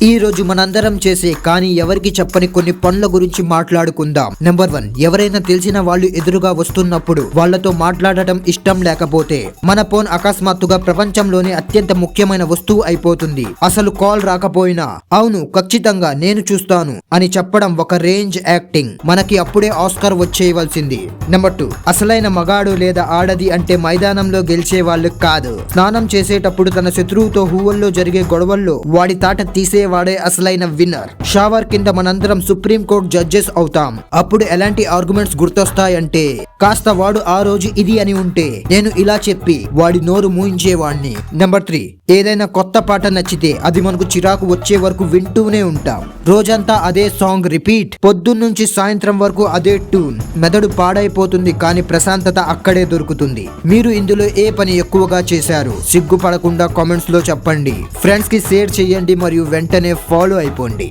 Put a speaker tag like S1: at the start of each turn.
S1: ఈ రోజు మనందరం చేసే కానీ ఎవరికి చెప్పని కొన్ని పనుల గురించి మాట్లాడుకుందాం. నెంబర్ 1, ఎవరైనా తెలిసిన వాళ్ళు ఎదురుగా వస్తున్నప్పుడు వాళ్ళతో మాట్లాడటం ఇష్టం లేకపోతే మన ఫోన్ అకస్మాత్తుగా ప్రపంచంలోనే అత్యంత ముఖ్యమైన వస్తువు అయిపోతుంది. అసలు కాల్ రాకపోయినా అవును ఖచ్చితంగా నేను చూస్తాను అని చెప్పడం ఒక రేంజ్ యాక్టింగ్. మనకి అప్పుడే ఆస్కార్ వచ్చేయవలసింది. నెంబర్ 2, అసలైన మగాడు లేదా ఆడది అంటే మైదానంలో గెలిచే వాళ్ళు కాదు. స్నానం చేసేటప్పుడు తన శత్రువుతో హూవల్లో జరిగే గొడవల్లో వాడి తాట తీసేవాడే అసలైన విన్నర్. షవర్ కింద మనందరం సుప్రీం కోర్ట్ జడ్జెస్ అవుతాం. అప్పుడు ఎలాంటి ఆర్గ్యుమెంట్స్ గుర్తొస్తాయంటే కాస్త వాడు ఆ రోజు ఇది అని ఉంటే నేను ఇలా చెప్పి వాడి నోరు మూయించేవాడిని. నెంబర్ 3, ఏదైనా కొత్త పాట నచ్చితే అది మనకు చిరాకు వచ్చే వరకు వింటూనే ఉంటాం. రోజంతా అదే సాంగ్ రిపీట్, పొద్దున్నుంచి సాయంత్రం వరకు అదే ట్యూన్. మెదడు పాడైపోతుంది కానీ ప్రశాంతత అక్కడే దొరుకుతుంది. మీరు ఇందులో ఏ పని ఎక్కువగా చేశారు? సిగ్గుపడకుండా కామెంట్స్ లో చెప్పండి. ఫ్రెండ్స్ కి షేర్ చేయండి మరియు వెంటనే ఫాలో అయిపోండి.